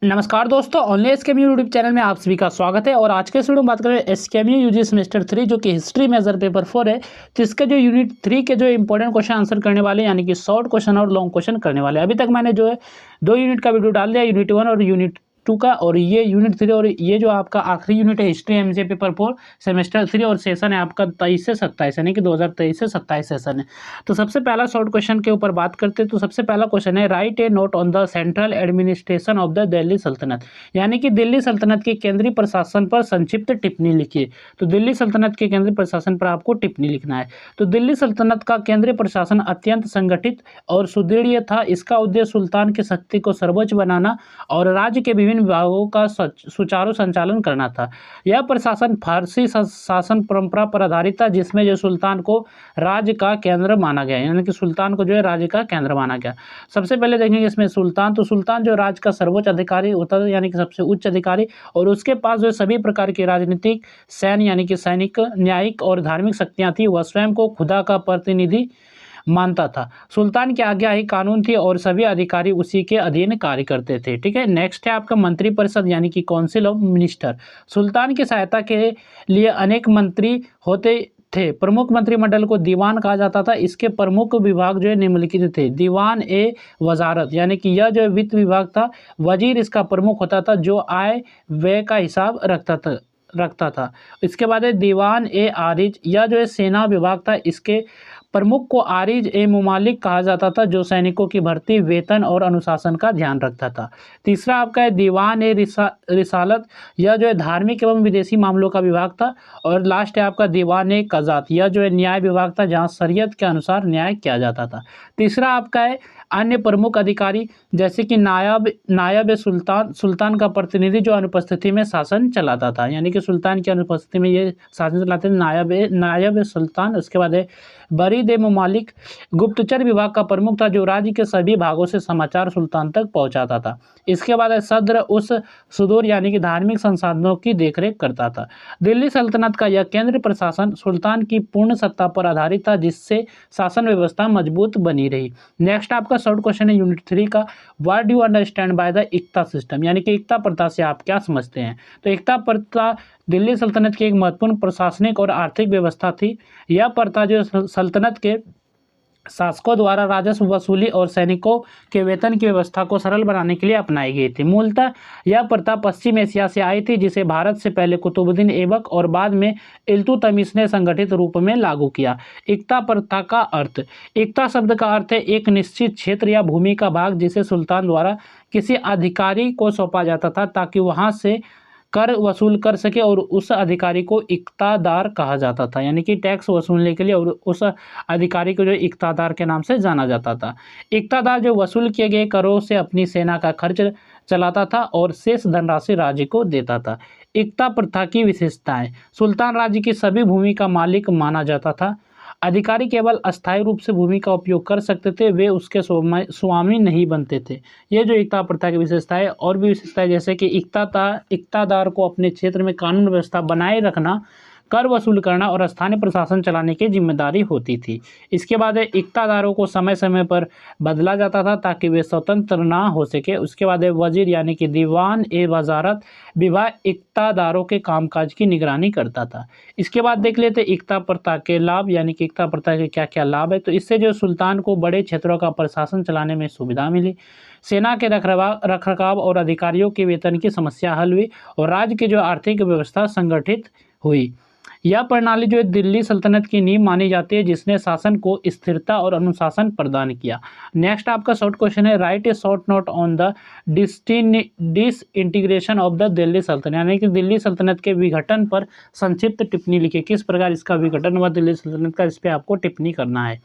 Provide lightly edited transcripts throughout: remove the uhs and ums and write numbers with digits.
नमस्कार दोस्तों, online एसकेएमयू YouTube channel में आप सभी का स्वागत है। और आज के इस वीडियो में बात करें एसकेएमयू यूजी सेमेस्टर 3 जो कि हिस्ट्री मेजर पेपर 4 है। तो इसके जो यूनिट 3 के जो इंपॉर्टेंट क्वेश्चन आंसर करने वाले यानी कि शॉर्ट क्वेश्चन और लॉन्ग क्वेश्चन करने वाले। अभी तक मैंने जो है 2 यूनिट का वीडियो डाल दिया, यूनिट 1 और यूनिट 2 का, और ये यूनिट 3 और ये जो आपका आखिरी यूनिट है हिस्ट्री एमसीए पेपर 4 सेमेस्टर 3 और सेशन है आपका 23 से 27 यानी कि 2023 से 27 सेशन है। तो सबसे पहला शॉर्ट क्वेश्चन के ऊपर बात करते हैं। तो सबसे पहला क्वेश्चन है, right A note on the central administration of the Delhi sultanate, यानी कि दिल्ली सल्तनत के केंद्रीय प्रशासन पर संक्षिप्त टिप्पणी लिखिए। तो दिल्ली सल्तनत के केंद्रीय प्रशासन पर आपको टिप्पणी लिखना है। तो दिल्ली सल्तनत का केंद्रीय प्रशासन अत्यंत संगठित और सुदृढ़ था। इसका उद्देश्य सुल्तान की शक्ति को सर्वोच्च बनाना और राज्य के विभिन्न विभागों का सुचारू संचालन करना था। यह प्रशासन फारसी शासन परंपरा पर आधारित था, जिसमें जो सुल्तान को राज्य का केंद्र माना गया, यानी कि सुल्तान को जो है राज्य का केंद्र माना गया। सबसे पहले देखेंगे इसमें सुल्तान, तो सुल्तान जो राज्य का सर्वोच्च अधिकारी होता है, यानी कि सबसे उच्च अधिकारी, और उसके पास जो सभी प्रकार की राजनीतिक, सैन्य यानी कि सैनिक, न्यायिक और धार्मिक शक्तियां थी। वह स्वयं को खुदा का प्रतिनिधि मानता था। सुल्तान की आज्ञा ही कानून थी और सभी अधिकारी उसी के अधीन कार्य करते थे। ठीक है, नेक्स्ट है आपका मंत्रिपरिषद यानी कि काउंसिल ऑफ मिनिस्टर। सुल्तान की सहायता के लिए अनेक मंत्री होते थे। प्रमुख मंत्रिमंडल को दीवान कहा जाता था। इसके प्रमुख विभाग जो है निम्नलिखित थे। दीवान ए वजारत, यानी कि यह जो वित्त विभाग था। वजीर इसका प्रमुख होता था, जो आय व्यय का हिसाब रखता था। इसके बाद है दीवान ए आरिज, यह जो है सेना विभाग था। इसके प्रमुख को आरिज ए मुमालिक कहा जाता था, जो सैनिकों की भर्ती, वेतन और अनुशासन का ध्यान रखता था। तीसरा आपका है दीवान ए रिसालत, यह जो है धार्मिक एवं विदेशी मामलों का विभाग था। और लास्ट है आपका दीवान ए कजात, यह जो है न्याय विभाग था, जहां शरीयत के अनुसार न्याय किया जाता था। तीसरा आपका है अन्य प्रमुख अधिकारी, जैसे कि नायब सुल्तान का प्रतिनिधि, जो अनुपस्थिति में शासन चलाता था, यानी कि सुल्तान की अनुपस्थिति में ये शासन चलाते थे, नायब सुल्तान। उसके बाद है बरीद ए मुमालिक, गुप्तचर विभाग का प्रमुख था, जो राज्य के सभी भागों से समाचार सुल्तान तक पहुंचाता था। इसके बाद है सद्र उस सुदूर, यानी कि धार्मिक संसाधनों की देखरेख करता था। दिल्ली सल्तनत का यह केंद्र प्रशासन सुल्तान की पूर्ण सत्ता पर आधारित था, जिससे शासन व्यवस्था मजबूत बनी रही। नेक्स्ट आपका शॉर्ट क्वेश्चन है यूनिट 3 का, what do you understand by the इक्ता सिस्टम, यानी कि इक्ता प्रथा से आप क्या समझते हैं। तो इक्ता प्रथा दिल्ली सल्तनत की एक महत्वपूर्ण प्रशासनिक और आर्थिक व्यवस्था थी। यह प्रथा जो सल्तनत के शासकों द्वारा राजस्व वसूली और सैनिकों के वेतन की व्यवस्था को सरल बनाने के लिए अपनाई गई थी। मूलतः यह प्रथा पश्चिम एशिया से आई थी, जिसे भारत से पहले कुतुबुद्दीन ऐबक और बाद में इल्तुतमिश ने संगठित रूप में लागू किया। इक्ता प्रथा का अर्थ, इक्ता शब्द का अर्थ है एक निश्चित क्षेत्र या भूमि का भाग, जिसे सुल्तान द्वारा किसी अधिकारी को सौंपा जाता था, ताकि वहां से कर वसूल कर सके, और उस अधिकारी को इक्तादार कहा जाता था, यानी कि टैक्स वसूलने के लिए, और उस अधिकारी को जो इक्तादार के नाम से जाना जाता था। इक्तादार जो वसूल किए गए करों से अपनी सेना का खर्च चलाता था और शेष धनराशि राज्य को देता था। इक्ता प्रथा की विशेषताएं, सुल्तान राज्य की सभी भूमि का मालिक माना जाता था। अधिकारी केवल अस्थायी रूप से भूमि का उपयोग कर सकते थे, वे उसके स्वामी नहीं बनते थे। ये जो इक्ता प्रथा की विशेषता है, और भी विशेषताएं जैसे कि इक्तादार को अपने क्षेत्र में कानून व्यवस्था बनाए रखना, कर वसूल करना और स्थानीय प्रशासन चलाने की जिम्मेदारी होती थी। इसके बाद इक्तादारों को समय समय पर बदला जाता था, ताकि वे स्वतंत्र ना हो सके। उसके बाद वजीर यानी कि दीवान ए वजारत विभाग इक्तादारों के कामकाज की निगरानी करता था। इसके बाद देख लेते इक्ता प्रथा के लाभ, यानी कि इक्ता प्रथा के क्या क्या लाभ है। तो इससे जो सुल्तान को बड़े क्षेत्रों का प्रशासन चलाने में सुविधा मिली, सेना के रखरखाव और अधिकारियों के वेतन की समस्या हल हुई, और राज्य की जो आर्थिक व्यवस्था संगठित हुई। यह प्रणाली जो है दिल्ली सल्तनत की नींव मानी जाती है, जिसने शासन को स्थिरता और अनुशासन प्रदान किया। नेक्स्ट आपका शॉर्ट क्वेश्चन है, right A short note on the disintegration of the Delhi sultanate, यानी कि दिल्ली सल्तनत के विघटन पर संक्षिप्त टिप्पणी लिखिए। किस प्रकार इसका विघटन हुआ दिल्ली सल्तनत का, इस पर आपको टिप्पणी करना है।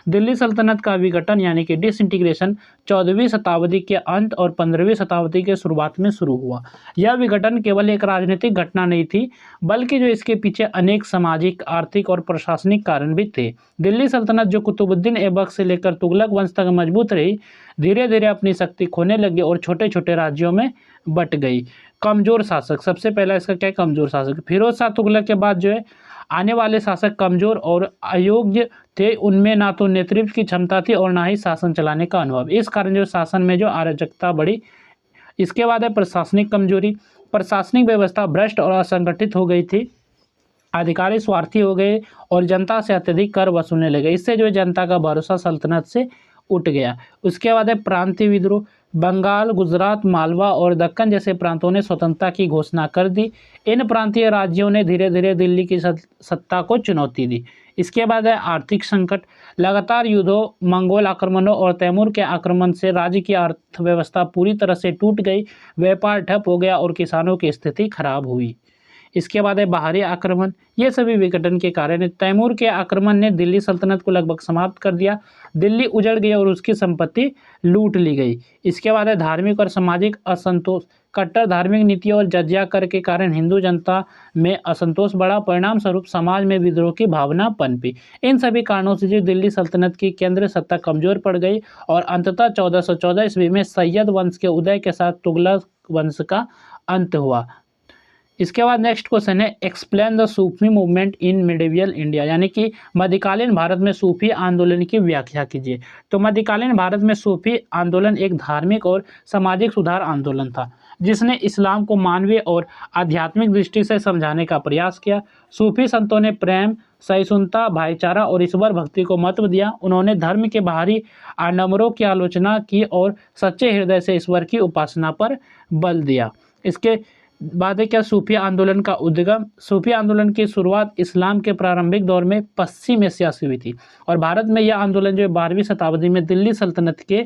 दिल्ली सल्तनत का विघटन यानी कि डिसइंटीग्रेशन 14वीं शताब्दी के अंत और 15वीं शताब्दी के शुरुआत में शुरू हुआ। यह विघटन केवल एक राजनीतिक घटना नहीं थी, बल्कि जो इसके पीछे अनेक सामाजिक, आर्थिक और प्रशासनिक कारण भी थे। दिल्ली सल्तनत जो कुतुबुद्दीन ऐबक से लेकर तुगलक वंश तक मजबूत रही, धीरे धीरे अपनी शक्ति खोने लगी और छोटे छोटे राज्यों में बट गई। कमजोर शासक, सबसे पहला इसका क्या है, कमजोर शासक। फिरोज शाह तुगलक के बाद जो है आने वाले शासक कमजोर और अयोग्य थे। उनमें ना तो नेतृत्व की क्षमता थी और ना ही शासन चलाने का अनुभव। इस कारण जो शासन में जो अराजकता बढ़ी, इसके बाद है प्रशासनिक कमजोरी। प्रशासनिक व्यवस्था भ्रष्ट और असंगठित हो गई थी, अधिकारी स्वार्थी हो गए और जनता से अत्यधिक कर वसूलने लगे। इससे जो है जनता का भरोसा सल्तनत से उठ गया। उसके बाद है प्रांतीय विद्रोह। बंगाल, गुजरात, मालवा और दक्कन जैसे प्रांतों ने स्वतंत्रता की घोषणा कर दी। इन प्रांतीय राज्यों ने धीरे धीरे दिल्ली की सत्ता को चुनौती दी। इसके बाद है आर्थिक संकट। लगातार युद्धों, मंगोल आक्रमणों और तैमूर के आक्रमण से राज्य की अर्थव्यवस्था पूरी तरह से टूट गई, व्यापार ठप हो गया और किसानों की स्थिति खराब हुई। इसके बाद है बाहरी आक्रमण। ये सभी विघटन के कारण तैमूर के आक्रमण ने दिल्ली सल्तनत को लगभग समाप्त कर दिया। दिल्ली उजड़ गई और उसकी संपत्ति लूट ली गई। इसके बाद है धार्मिक और सामाजिक असंतोष। कट्टर धार्मिक नीति और जजिया कर के कारण हिंदू जनता में असंतोष बढ़ा। परिणाम स्वरूप समाज में विद्रोह की भावना पनपी। इन सभी कारणों से जो दिल्ली सल्तनत की केंद्रीय सत्ता कमजोर पड़ गई और अंततः 1414 ईस्वी में सैयद वंश के उदय के साथ तुगलक वंश का अंत हुआ। इसके बाद नेक्स्ट क्वेश्चन है explain the Sufi movement in medieval India, यानी कि मध्यकालीन भारत में सूफी आंदोलन की व्याख्या कीजिए। तो मध्यकालीन भारत में सूफी आंदोलन एक धार्मिक और सामाजिक सुधार आंदोलन था जिसने इस्लाम को मानवीय और आध्यात्मिक दृष्टि से समझाने का प्रयास किया। सूफी संतों ने प्रेम, सहिष्णुता, भाईचारा और ईश्वर भक्ति को महत्व दिया। उन्होंने धर्म के बाहरी आडंबरों की आलोचना की और सच्चे हृदय से ईश्वर की उपासना पर बल दिया। इसके बाद है क्या सूफी आंदोलन का उद्गम। सूफी आंदोलन की शुरुआत इस्लाम के प्रारंभिक दौर में पश्चिम एशिया से हुई थी और भारत में यह आंदोलन जो 12वीं शताब्दी में दिल्ली सल्तनत के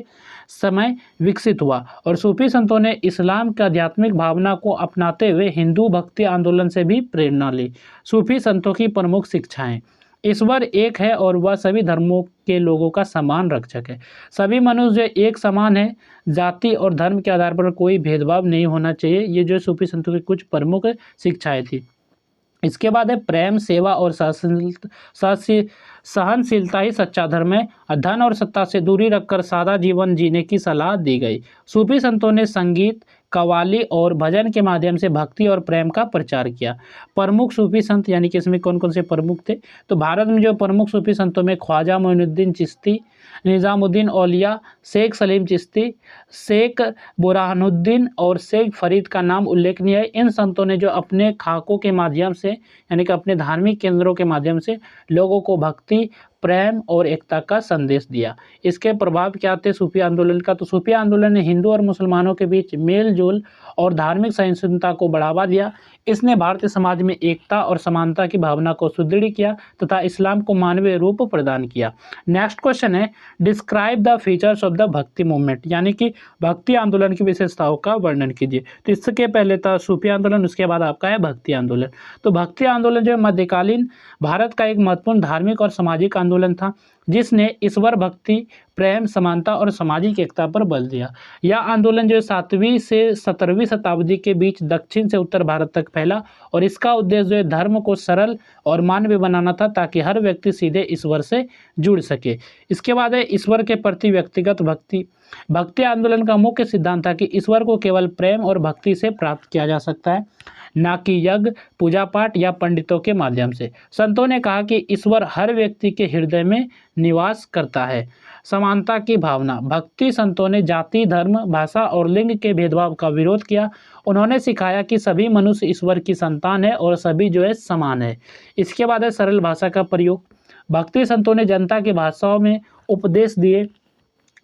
समय विकसित हुआ और सूफी संतों ने इस्लाम की आध्यात्मिक भावना को अपनाते हुए हिंदू भक्ति आंदोलन से भी प्रेरणा ली। सूफी संतों की प्रमुख शिक्षाएं: ईश्वर एक है और वह सभी धर्मों के लोगों का समान रक्षक है। सभी मनुष्य एक समान है, जाति और धर्म के आधार पर कोई भेदभाव नहीं होना चाहिए। ये जो सूफी संतों की कुछ प्रमुख शिक्षाएं थी। इसके बाद है प्रेम, सेवा और सहनशीलता ही सच्चा धर्म है। धन और सत्ता से दूरी रखकर सादा जीवन जीने की सलाह दी गई। सूफी संतों ने संगीत, कव्वाली और भजन के माध्यम से भक्ति और प्रेम का प्रचार किया। प्रमुख सूफी संत, यानी कि इसमें कौन कौन से प्रमुख थे, तो भारत में जो प्रमुख सूफी संतों में ख्वाजा मोइनुद्दीन चिश्ती, निज़ामुद्दीन औलिया, शेख सलीम चिश्ती, शेख बुरहानुद्दीन और शेख फरीद का नाम उल्लेखनीय है। इन संतों ने जो अपने खाकों के माध्यम से, यानी कि अपने धार्मिक केंद्रों के माध्यम से लोगों को भक्ति, प्रेम और एकता का संदेश दिया। इसके प्रभाव क्या थे सूफी आंदोलन का, तो सूफी आंदोलन ने हिंदू और मुसलमानों के बीच मेल जोल और धार्मिक सहिष्णुता को बढ़ावा दिया। इसने भारतीय समाज में एकता और समानता की भावना को सुदृढ़ किया तथा इस्लाम को मानवीय रूप प्रदान किया। नेक्स्ट क्वेश्चन है describe the features of the भक्ति मूवमेंट, यानी कि भक्ति आंदोलन की विशेषताओं का वर्णन कीजिए। तो इसके पहले था सूफी आंदोलन, उसके बाद आपका है भक्ति आंदोलन। तो भक्ति आंदोलन जो मध्यकालीन भारत का एक महत्वपूर्ण धार्मिक और सामाजिक आंदोलन था जिसने ईश्वर भक्ति, प्रेम, समानता और सामाजिक एकता पर बल दिया। यह आंदोलन जो 7वीं से 17वीं शताब्दी के बीच दक्षिण से उत्तर भारत तक फैला और इसका उद्देश्य जो है धर्म को सरल और मानवीय बनाना था ताकि हर व्यक्ति सीधे ईश्वर से जुड़ सके। इसके बाद है ईश्वर के प्रति व्यक्तिगत भक्ति। भक्ति आंदोलन का मुख्य सिद्धांत था कि ईश्वर को केवल प्रेम और भक्ति से प्राप्त किया जा सकता है, ना कि यज्ञ, पूजा पाठ या पंडितों के माध्यम से। संतों ने कहा कि ईश्वर हर व्यक्ति के हृदय में निवास करता है। समानता की भावना। भक्ति संतों ने जाति, धर्म, भाषा और लिंग के भेदभाव का विरोध किया। उन्होंने सिखाया कि सभी मनुष्य ईश्वर की संतान है और सभी जो है समान है। इसके बाद है सरल भाषा का प्रयोग। भक्ति संतों ने जनता की भाषाओं में उपदेश दिए,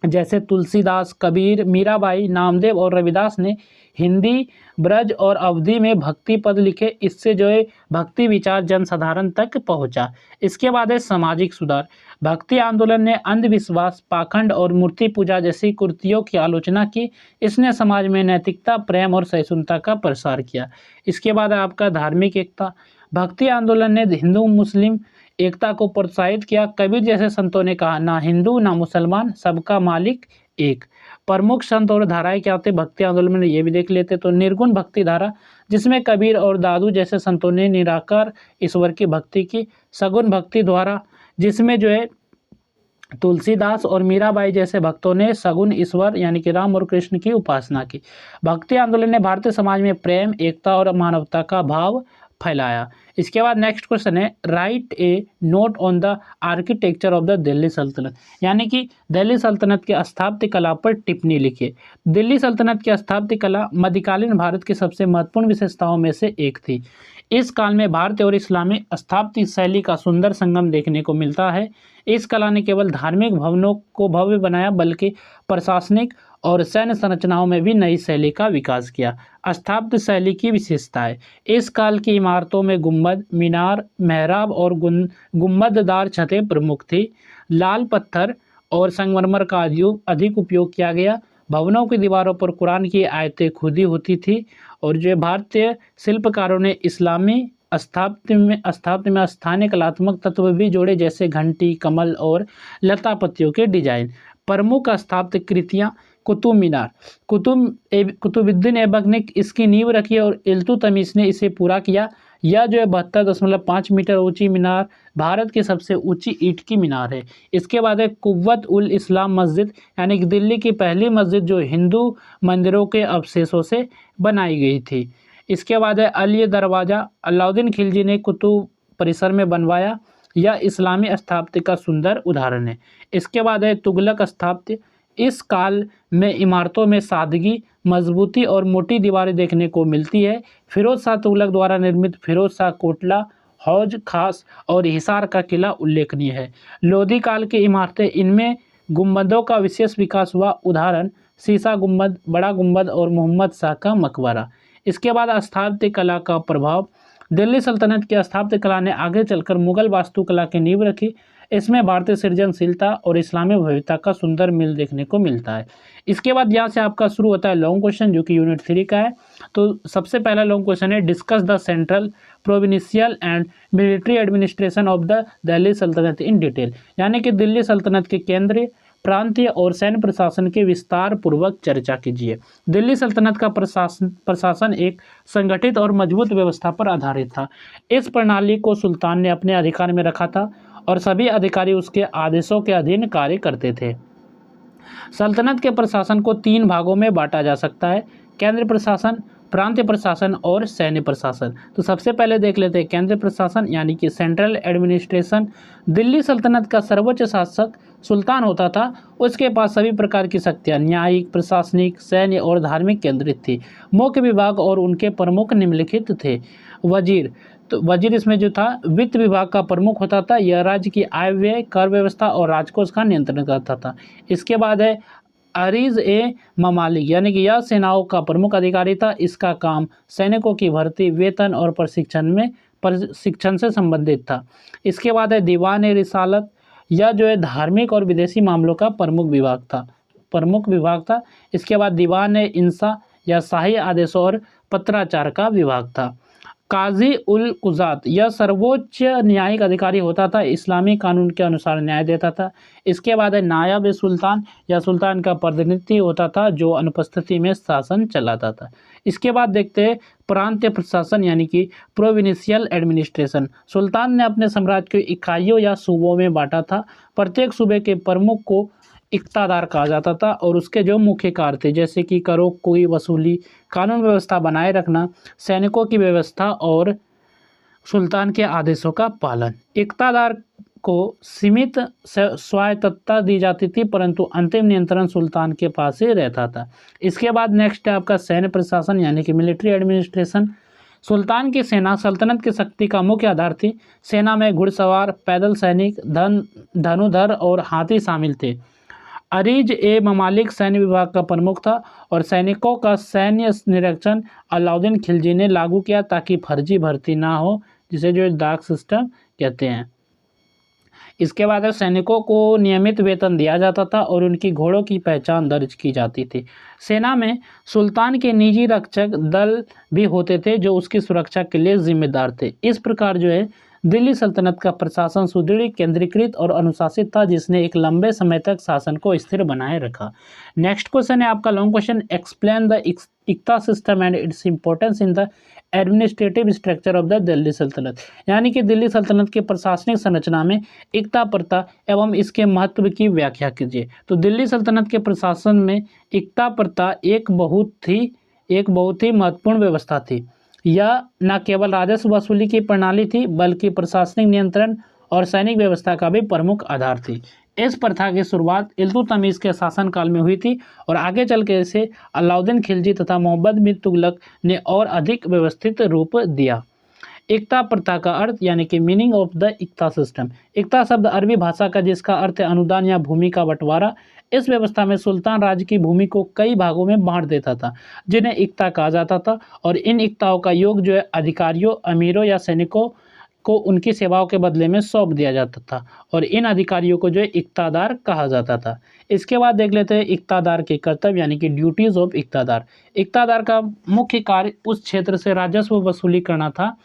जैसे तुलसीदास, कबीर, मीराबाई, नामदेव और रविदास ने हिंदी, ब्रज और अवधी में भक्ति पद लिखे। इससे जो है भक्ति विचार जनसाधारण तक पहुंचा। इसके बाद है सामाजिक सुधार। भक्ति आंदोलन ने अंधविश्वास, पाखंड और मूर्ति पूजा जैसी कुरीतियों की आलोचना की। इसने समाज में नैतिकता, प्रेम और सहिष्णुता का प्रसार किया। इसके बाद है आपका धार्मिक एकता। भक्ति आंदोलन ने हिंदू मुस्लिम एकता को प्रोत्साहित किया। कबीर जैसे संतों ने कहा, ना हिंदू ना मुसलमान, सबका मालिक एक। प्रमुख संत और धाराएं क्या थे भक्ति आंदोलन में, ये भी देख लेते। तो निर्गुण भक्ति धारा, जिसमें कबीर और दादू जैसे संतों ने निराकार ईश्वर की भक्ति की। सगुण भक्ति धारा, जिसमें जो है तुलसीदास और मीराबाई जैसे भक्तों ने सगुण ईश्वर यानी कि राम और कृष्ण की उपासना की। भक्ति आंदोलन ने भारतीय समाज में प्रेम, एकता और मानवता का भाव फैलाया। इसके बाद नेक्स्ट क्वेश्चन है, right A note on the architecture of the Delhi sultanate, यानी कि दिल्ली सल्तनत के स्थापत्य कला पर टिप्पणी लिखिए। दिल्ली सल्तनत की स्थापत्य कला मध्यकालीन भारत की सबसे महत्वपूर्ण विशेषताओं में से एक थी। इस काल में भारतीय और इस्लामी स्थापत्य शैली का सुंदर संगम देखने को मिलता है। इस कला ने केवल धार्मिक भवनों को भव्य बनाया, बल्कि प्रशासनिक और सैन्य संरचनाओं में भी नई शैली का विकास किया। स्थापत्य शैली की विशेषताएं, इस काल की इमारतों में गुंबद, मीनार, मेहराब और गुंबददार छतें प्रमुख थी। लाल पत्थर और संगमरमर का अधिक उपयोग किया गया। भवनों की दीवारों पर कुरान की आयतें खुदी होती थी। और जो भारतीय शिल्पकारों ने इस्लामी स्थापत्य में स्थानीय कलात्मक तत्व भी जोड़े, जैसे घंटी, कमल और लता पत्तियों के डिजाइन। प्रमुख स्थापत्य कृतियाँ, कुतुब मीनार, कुतुबुद्दीन ऐबक ने इसकी नींव रखी और इल्तुतमिश ने इसे पूरा किया। यह जो है 72.5 मीटर ऊंची मीनार भारत की सबसे ऊंची ईंट की मीनार है। इसके बाद है कुव्वत उल इस्लाम मस्जिद, यानी कि दिल्ली की पहली मस्जिद जो हिंदू मंदिरों के अवशेषों से बनाई गई थी। इसके बाद है अली दरवाज़ा, अलाउद्दीन खिलजी ने कुतुब परिसर में बनवाया। यह इस्लामी स्थापत्य का सुंदर उदाहरण है। इसके बाद है तुगलक स्थापत्य। इस काल में इमारतों में सादगी, मजबूती और मोटी दीवारें देखने को मिलती है। फिरोज शाह तुगलक द्वारा निर्मित फिरोज शाह कोटला, हौज खास और हिसार का किला उल्लेखनीय है। लोधी काल की इमारतें, इनमें गुंबदों का विशेष विकास हुआ। उदाहरण सीसा गुंबद, बड़ा गुंबद और मोहम्मद शाह का मकबरा। इसके बाद स्थापत्य कला का प्रभाव, दिल्ली सल्तनत की स्थापत्य कला ने आगे चलकर मुगल वास्तुकला की नींव रखी। इसमें भारतीय सृजनशीलता और इस्लामी भव्यता का सुंदर मेल देखने को मिलता है। इसके बाद यहाँ से आपका शुरू होता है लॉन्ग क्वेश्चन, जो कि यूनिट 3 का है। तो सबसे पहला लॉन्ग क्वेश्चन है, discuss the central, provincial and military administration of the Delhi सल्तनत इन डिटेल, यानी कि दिल्ली सल्तनत के केंद्रीय, प्रांतीय और सैन्य प्रशासन की विस्तार पूर्वक चर्चा कीजिए। दिल्ली सल्तनत का प्रशासन एक संगठित और मजबूत व्यवस्था पर आधारित था। इस प्रणाली को सुल्तान ने अपने अधिकार में रखा था और सभी अधिकारी उसके आदेशों के अधीन कार्य करते थे। सल्तनत के प्रशासन को 3 भागों में बांटा जा सकता है, केंद्रीय प्रशासन, प्रांतीय प्रशासन और सैन्य प्रशासन। तो सबसे पहले देख लेते हैं केंद्रीय प्रशासन, यानी कि सेंट्रल एडमिनिस्ट्रेशन। दिल्ली सल्तनत का सर्वोच्च शासक सुल्तान होता था। उसके पास सभी प्रकार की शक्तियाँ न्यायिक, प्रशासनिक, सैन्य और धार्मिक केंद्रित थी। मुख्य विभाग और उनके प्रमुख निम्नलिखित थे। वजीर, तो वजीर इसमें जो था वित्त विभाग का प्रमुख होता था। यह राज्य की आय व्यय, कर व्यवस्था और राजकोष का नियंत्रण करता था। इसके बाद है अरीज ए ममालिक, यानी कि यह सेनाओं का प्रमुख अधिकारी था। इसका काम सैनिकों की भर्ती, वेतन और प्रशिक्षण से संबंधित था। इसके बाद है दीवान ए रिसालत, यह जो है धार्मिक और विदेशी मामलों का प्रमुख विभाग था। इसके बाद दीवान ए इंसा, यह शाही आदेशों और पत्राचार का विभाग था। काजी उल कुजात, यह सर्वोच्च न्यायिक अधिकारी होता था। इस्लामी कानून के अनुसार न्याय देता था। इसके बाद है नायब ए सुल्तान, यह सुल्तान का प्रतिनिधि होता था जो अनुपस्थिति में शासन चलाता था। इसके बाद देखते हैं प्रांतीय प्रशासन, यानी कि प्रोविंशियल एडमिनिस्ट्रेशन। सुल्तान ने अपने साम्राज्य को इकाइयों या सूबों में बांटा था। प्रत्येक सूबे के प्रमुख को इक्तादार कहा जाता था और उसके जो मुख्य कार्य थे, जैसे कि करों की वसूली, कानून व्यवस्था बनाए रखना, सैनिकों की व्यवस्था और सुल्तान के आदेशों का पालन। इक्तादार को सीमित स्वायत्तता दी जाती थी, परंतु अंतिम नियंत्रण सुल्तान के पास ही रहता था। इसके बाद नेक्स्ट है आपका सैन्य प्रशासन, यानी कि मिलिट्री एडमिनिस्ट्रेशन। सुल्तान की सेना सल्तनत की शक्ति का मुख्य आधार थी। सेना में घुड़सवार, पैदल सैनिक, धनुधर और हाथी शामिल थे। अरीज ए ममालिक सैन्य विभाग का प्रमुख था और सैनिकों का सैन्य निरीक्षण अलाउद्दीन खिलजी ने लागू किया ताकि फर्जी भर्ती ना हो, जिसे जो डाक सिस्टम कहते हैं। इसके बाद सैनिकों को नियमित वेतन दिया जाता था और उनकी घोड़ों की पहचान दर्ज की जाती थी। सेना में सुल्तान के निजी रक्षक दल भी होते थे जो उसकी सुरक्षा के लिए जिम्मेदार थे। इस प्रकार जो है दिल्ली सल्तनत का प्रशासन सुदृढ़, केंद्रीकृत और अनुशासित था, जिसने एक लंबे समय तक शासन को स्थिर बनाए रखा। नेक्स्ट क्वेश्चन है आपका लॉन्ग क्वेश्चन, एक्सप्लेन द इक्ता system and its importance in the administrative structure of the Delhi sultanate, यानी कि दिल्ली सल्तनत के प्रशासनिक संरचना में इक्ता प्रथा एवं इसके महत्व की व्याख्या कीजिए। तो दिल्ली सल्तनत के प्रशासन में इक्ता प्रथा एक बहुत ही महत्वपूर्ण व्यवस्था थी। यह न केवल राजस्व वसूली की प्रणाली थी बल्कि प्रशासनिक नियंत्रण और सैनिक व्यवस्था का भी प्रमुख आधार थी। इस प्रथा की शुरुआत इल्तुतमिश के शासनकाल में हुई थी और आगे चल के इसे अलाउद्दीन खिलजी तथा मोहम्मद बिन तुगलक ने और अधिक व्यवस्थित रूप दिया। एकता प्रथा का अर्थ यानी कि मीनिंग ऑफ द एकता सिस्टम। एकता शब्द अरबी भाषा का जिसका अर्थ है अनुदान या भूमि का बंटवारा। इस व्यवस्था में सुल्तान राज्य की भूमि को कई भागों में बांट देता था जिन्हें एकता कहा जाता था और इन एकताओं का योग जो है अधिकारियों, अमीरों या सैनिकों को उनकी सेवाओं के बदले में सौंप दिया जाता था और इन अधिकारियों को जो है इक्तादार कहा जाता था। इसके बाद देख लेते हैं इक्तादार के कर्तव्य यानी कि ड्यूटीज ऑफ इक्तादार। इक्तादार का मुख्य कार्य उस क्षेत्र से राजस्व वसूली करना था।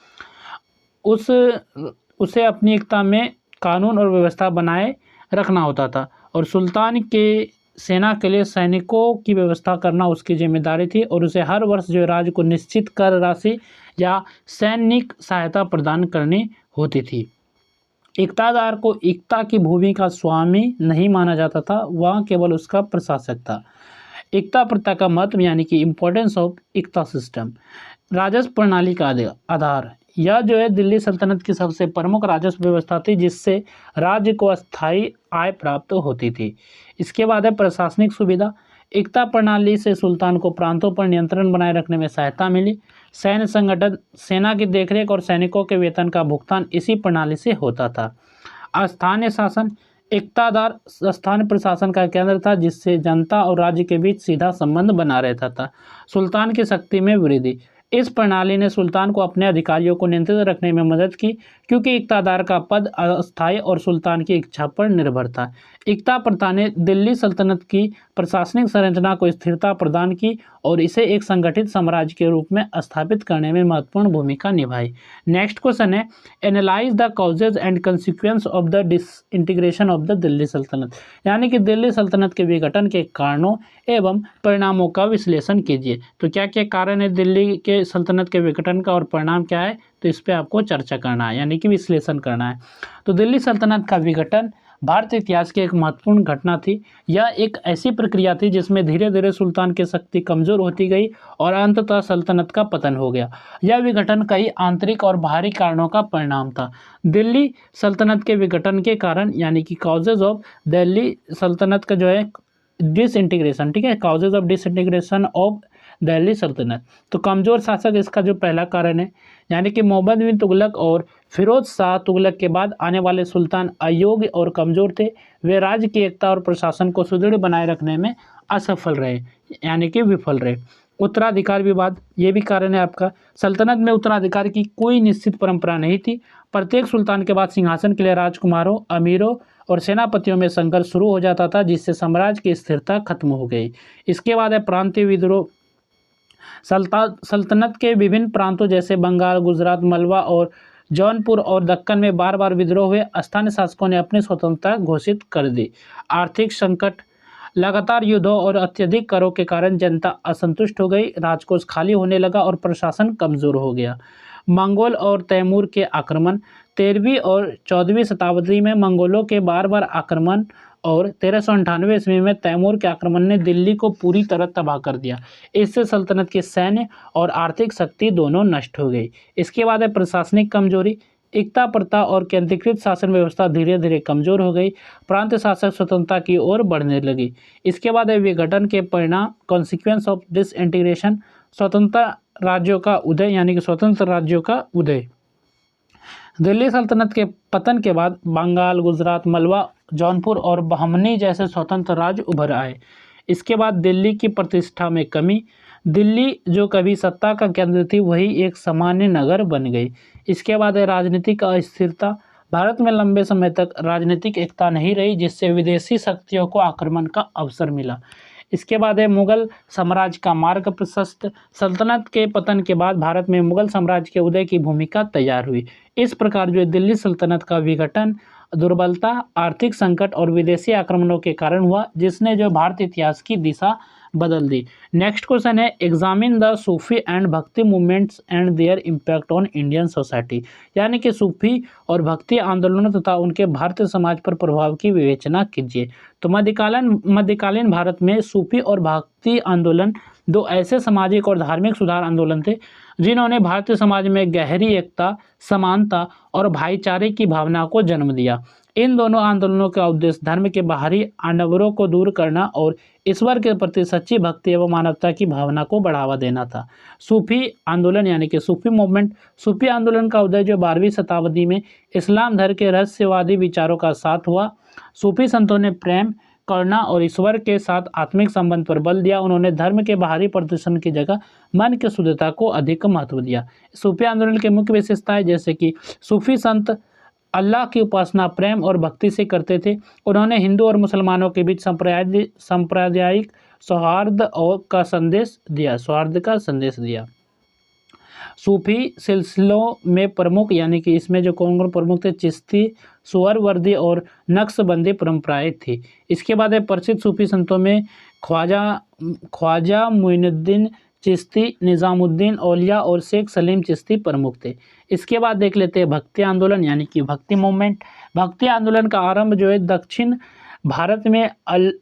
उसे अपनी एकता में कानून और व्यवस्था बनाए रखना होता था और सुल्तान के सेना के लिए सैनिकों की व्यवस्था करना उसकी जिम्मेदारी थी और उसे हर वर्ष जो राज्य को निश्चित कर राशि या सैनिक सहायता प्रदान करनी होती थी। इक्तादार को एकता की भूमि का स्वामी नहीं माना जाता था, वह केवल उसका प्रशासक था। एकता प्रथा का महत्व यानी कि इम्पोर्टेंस ऑफ एकता सिस्टम। राजस्व प्रणाली का आधार। यह जो है दिल्ली सल्तनत की सबसे प्रमुख राजस्व व्यवस्था थी जिससे राज्य को अस्थायी आय प्राप्त होती थी। इसके बाद है प्रशासनिक सुविधा। एकता प्रणाली से सुल्तान को प्रांतों पर नियंत्रण बनाए रखने में सहायता मिली। सैन्य संगठन, सेना की देखरेख और सैनिकों के वेतन का भुगतान इसी प्रणाली से होता था। स्थानीय शासन। इक्तादार स्थानीय प्रशासन का केंद्र था जिससे जनता और राज्य के बीच सीधा संबंध बना रहता था। सुल्तान की शक्ति में वृद्धि। इस प्रणाली ने सुल्तान को अपने अधिकारियों को नियंत्रित रखने में मदद की क्योंकि इक्तादार का पद अस्थायी और सुल्तान की इच्छा पर निर्भर था। एकता प्रथा ने दिल्ली सल्तनत की प्रशासनिक संरचना को स्थिरता प्रदान की और इसे एक संगठित साम्राज्य के रूप में स्थापित करने में महत्वपूर्ण भूमिका निभाई। नेक्स्ट क्वेश्चन है analyse the causes and consequence of the disintegration of the Delhi sultanate, यानी कि दिल्ली सल्तनत के विघटन के कारणों एवं परिणामों का विश्लेषण कीजिए। तो क्या क्या कारण है दिल्ली के सल्तनत के विघटन का और परिणाम क्या है, तो इस पर आपको चर्चा करना है यानी कि विश्लेषण करना है। तो दिल्ली सल्तनत का विघटन भारतीय इतिहास की एक महत्वपूर्ण घटना थी। यह एक ऐसी प्रक्रिया थी जिसमें धीरे धीरे सुल्तान की शक्ति कमजोर होती गई और अंततः सल्तनत का पतन हो गया। यह विघटन कई आंतरिक और बाहरी कारणों का परिणाम था। दिल्ली सल्तनत के विघटन के कारण यानी कि कॉजेज ऑफ दिल्ली सल्तनत का जो है डिसइंटीग्रेशन, ठीक है, causes of disintegration of Delhi सल्तनत। तो कमजोर शासक इसका जो पहला कारण है, यानी कि मोहम्मद बिन तुगलक और फिरोज शाह तुगलक के बाद आने वाले सुल्तान अयोग्य और कमजोर थे। वे राज्य की एकता और प्रशासन को सुदृढ़ बनाए रखने में असफल रहे यानी कि विफल रहे। उत्तराधिकार विवाद, ये भी कारण है आपका। सल्तनत में उत्तराधिकार की कोई निश्चित परंपरा नहीं थी। प्रत्येक सुल्तान के बाद सिंहासन के लिए राजकुमारों, अमीरों और सेनापतियों में संघर्ष शुरू हो जाता था जिससे साम्राज्य की स्थिरता खत्म हो गई। इसके बाद है प्रांतीय विद्रोह। सल्तनत के विभिन्न प्रांतों जैसे बंगाल, गुजरात, मलवा और जौनपुर और दक्कन में बार बार विद्रोह हुए। स्थानीय शासकों ने अपनी स्वतंत्रता घोषित कर दी। आर्थिक संकट, लगातार युद्धों और अत्यधिक करों के कारण जनता असंतुष्ट हो गई, राजकोष खाली होने लगा और प्रशासन कमजोर हो गया। मंगोल और तैमूर के आक्रमण। 13वीं और 14वीं शताब्दी में मंगोलों के बार बार आक्रमण और 1398 ईस्वी में तैमूर के आक्रमण ने दिल्ली को पूरी तरह तबाह कर दिया। इससे सल्तनत की सैन्य और आर्थिक शक्ति दोनों नष्ट हो गई। इसके बाद है प्रशासनिक कमजोरी। एकता प्रथा और केंद्रीकृत शासन व्यवस्था धीरे धीरे कमजोर हो गई। प्रांत शासक स्वतंत्रता की ओर बढ़ने लगी। इसके बाद है विघटन के परिणाम, कॉन्सिक्वेंस ऑफ डिसइंटीग्रेशन, स्वतंत्र राज्यों का उदय यानी कि स्वतंत्र राज्यों का उदय। दिल्ली सल्तनत के पतन के बाद बंगाल, गुजरात, मलवा, जौनपुर और बहमनी जैसे स्वतंत्र राज्य उभर आए। इसके बाद दिल्ली की प्रतिष्ठा में कमी। दिल्ली जो कभी सत्ता का केंद्र थी वही एक सामान्य नगर बन गई। इसके बाद है राजनीतिक अस्थिरता। भारत में लंबे समय तक राजनीतिक एकता नहीं रही जिससे विदेशी शक्तियों को आक्रमण का अवसर मिला। इसके बाद है मुगल साम्राज्य का मार्ग प्रशस्त। सल्तनत के पतन के बाद भारत में मुगल साम्राज्य के उदय की भूमिका तैयार हुई। इस प्रकार जो दिल्ली सल्तनत का विघटन दुर्बलता, आर्थिक संकट और विदेशी आक्रमणों के कारण हुआ जिसने जो भारतीय इतिहास की दिशा बदल दी। नेक्स्ट क्वेश्चन है, एग्जामिन द सूफी एंड भक्ति movements and there impact on Indian society, यानी कि सूफी और भक्ति आंदोलनों तथा उनके भारतीय समाज पर प्रभाव की विवेचना कीजिए। तो मध्यकालीन भारत में सूफी और भक्ति आंदोलन दो ऐसे सामाजिक और धार्मिक सुधार आंदोलन थे जिन्होंने भारतीय समाज में गहरी एकता, समानता और भाईचारे की भावना को जन्म दिया। इन दोनों आंदोलनों का उद्देश्य धर्म के बाहरी आडंबरों को दूर करना और ईश्वर के प्रति सच्ची भक्ति एवं मानवता की भावना को बढ़ावा देना था। सूफी आंदोलन यानी कि सूफी मूवमेंट, सूफी आंदोलन का उदय जो 12वीं शताब्दी में इस्लाम धर्म के रहस्यवादी विचारों का साथ हुआ। सूफी संतों ने प्रेम, करुणा और ईश्वर के साथ आत्मिक संबंध पर बल दिया। उन्होंने धर्म के बाहरी प्रदर्शन की जगह मन की शुद्धता को अधिक महत्व दिया। सूफी आंदोलन की मुख्य विशेषताएं जैसे कि सूफी संत अल्लाह की उपासना प्रेम और भक्ति से करते थे। उन्होंने हिंदू और मुसलमानों के बीच सांप्रदायिक सौहार्द का संदेश दिया। सूफी सिलसिलों में प्रमुख यानी कि इसमें जो कौन प्रमुख थे, चिश्ती, सुहरवर्दी और नक्शबंदी परंपराएं थी। इसके बाद है प्रसिद्ध सूफी संतों में ख्वाजा मुइनुद्दीन चिश्ती, निज़ामुद्दीन औलिया और शेख सलीम चिश्ती प्रमुख थे। इसके बाद देख लेते हैं भक्ति आंदोलन यानी कि भक्ति मूवमेंट। भक्ति आंदोलन का आरंभ जो है दक्षिण भारत में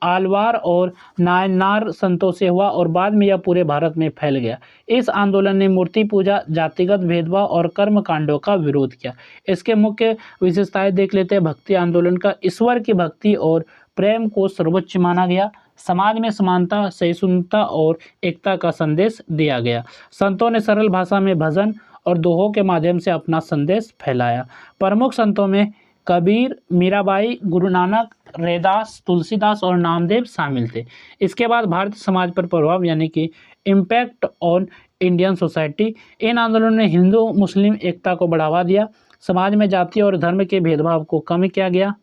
आलवार और नायनार संतों से हुआ और बाद में यह पूरे भारत में फैल गया। इस आंदोलन ने मूर्ति पूजा, जातिगत भेदभाव और कर्म कांडों का विरोध किया। इसके मुख्य विशेषताएं देख लेते हैं भक्ति आंदोलन का। ईश्वर की भक्ति और प्रेम को सर्वोच्च माना गया। समाज में समानता, सहिष्णुता और एकता का संदेश दिया गया। संतों ने सरल भाषा में भजन और दोहों के माध्यम से अपना संदेश फैलाया। प्रमुख संतों में कबीर, मीराबाई, गुरु नानक, रैदास, तुलसीदास और नामदेव शामिल थे। इसके बाद भारतीय समाज पर प्रभाव यानी कि इम्पैक्ट ऑन इंडियन सोसाइटी। इन आंदोलनों ने हिंदू मुस्लिम एकता को बढ़ावा दिया। समाज में जाति और धर्म के भेदभाव को कम किया गया।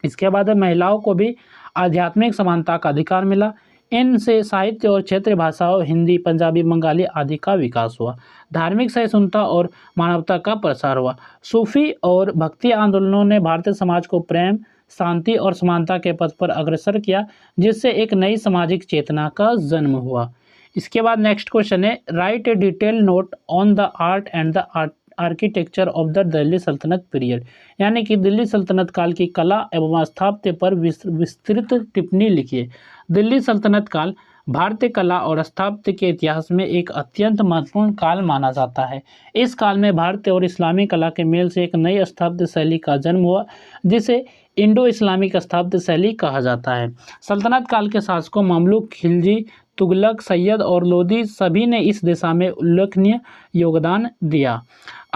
इसके बाद महिलाओं को भी आध्यात्मिक समानता का अधिकार मिला। इनसे साहित्य और क्षेत्रीय भाषाओं हिंदी, पंजाबी, बंगाली आदि का विकास हुआ। धार्मिक सहिष्णुता और मानवता का प्रसार हुआ। सूफी और भक्ति आंदोलनों ने भारतीय समाज को प्रेम, शांति और समानता के पथ पर अग्रसर किया, जिससे एक नई सामाजिक चेतना का जन्म हुआ। इसके बाद नेक्स्ट क्वेश्चन है, right A detail note on the art and the architecture of the Delhi सल्तनत पीरियड, यानी कि दिल्ली सल्तनत काल की कला एवं स्थापत्य पर विस्तृत टिप्पणी लिखिए। दिल्ली सल्तनत काल भारतीय कला और स्थापत्य के इतिहास में एक अत्यंत महत्वपूर्ण काल माना जाता है। इस काल में भारतीय और इस्लामी कला के मेल से एक नई स्थापत्य शैली का जन्म हुआ, जिसे इंडो इस्लामिक स्थापत्य शैली कहा जाता है। सल्तनत काल के शासकों ममलूक, खिलजी, तुगलक, सैयद और लोधी सभी ने इस दिशा में उल्लेखनीय योगदान दिया।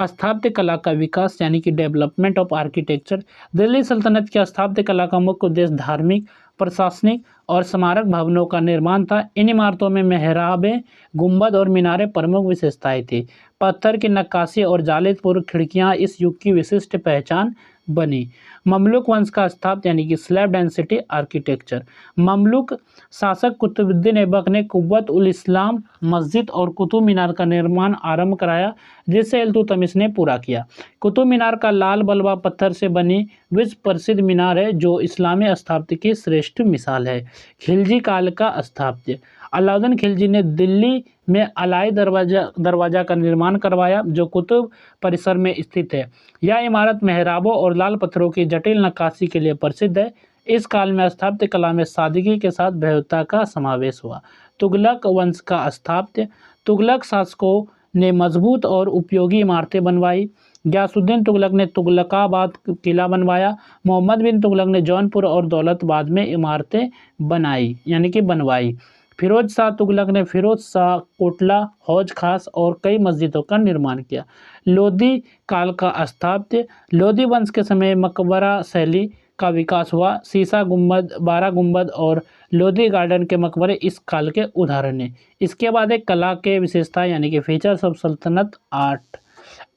स्थापत्य कला का विकास यानी कि डेवलपमेंट ऑफ आर्किटेक्चर। दिल्ली सल्तनत की स्थापत्य कला का मुख्य उद्देश्य धार्मिक, प्रशासनिक और स्मारक भवनों का निर्माण था। इन इमारतों में मेहराबें, गुंबद और मीनारें प्रमुख विशेषताएं थी। पत्थर की नक्काशी और जालिदपुर खिड़कियां इस युग की विशिष्ट पहचान बनी। ममलूक वंश का स्थापत्य यानी कि स्लैब डेंसिटी आर्किटेक्चर। ममलूक शासक कुतुबुद्दीन ऐबक ने कुव्वत उल इस्लाम मस्जिद और कुतुब मीनार का निर्माण आरंभ कराया, जिसे इल्तुतमिश ने पूरा किया। कुतुब मीनार का लाल बलवा पत्थर से बनी विश्व प्रसिद्ध मीनार है, जो इस्लामी स्थापत्य की श्रेष्ठ मिसाल है। खिलजी काल का स्थापत्य। अलाउद्दीन खिलजी ने दिल्ली में अलाई दरवाजा का निर्माण करवाया, जो कुतुब परिसर में स्थित है। यह इमारत मेहराबों और लाल पत्थरों की जटिल नक्काशी के लिए प्रसिद्ध है। इस काल में स्थापत्य कला में सादगी के साथ भव्यता का समावेश हुआ। तुगलक वंश का स्थापत्य। तुगलक शासकों ने मजबूत और उपयोगी इमारतें बनवाई। गयासुद्दीन तुगलक ने तुगलकाबाद किला बनवाया। मोहम्मद बिन तुगलक ने जौनपुर और दौलताबाद में इमारतें बनवाई। फिरोज शाह तुगलक ने फिरोज शाह कोटला, हौज खास और कई मस्जिदों का निर्माण किया। लोधी काल का स्थापत्य। लोधी वंश के समय मकबरा शैली का विकास हुआ। शीशा गुंबद, 12 गुंबद और लोधी गार्डन के मकबरे इस काल के उदाहरण हैं। इसके बाद एक कला के विशेषता यानी कि फीचर्स ऑफ सल्तनत आर्ट।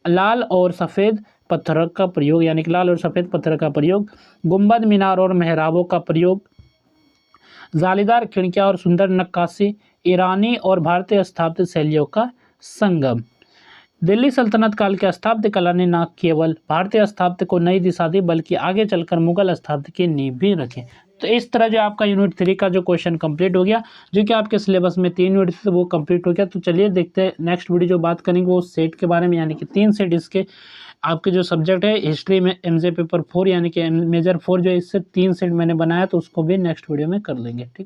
लाल और सफ़ेद पत्थर का प्रयोग यानी कि लाल और सफ़ेद पत्थर का प्रयोग। गुंबद, मीनार और मेहराबों का प्रयोग। जालीदार खिड़कियां और सुंदर नक्काशी। ईरानी और भारतीय स्थापत्य शैलियों का संगम। दिल्ली सल्तनत काल के स्थापत्य कला ने न केवल भारतीय स्थापत्य को नई दिशा दी बल्कि आगे चलकर मुगल स्थापत्य की नींव भी रखी। तो इस तरह जो आपका यूनिट 3 का जो क्वेश्चन कंप्लीट हो गया, जो कि आपके सिलेबस में 3 यूनिट थे वो कंप्लीट हो गया। तो चलिए देखते हैं नेक्स्ट वीडियो जो बात करेंगे वो सेट के बारे में, यानी कि 3 सेट इसके आपके जो सब्जेक्ट है हिस्ट्री में एमजे पेपर 4 यानी कि मेजर 4 जो इससे 3 सेट मैंने बनाया, तो उसको भी नेक्स्ट वीडियो में कर लेंगे। ठीक है।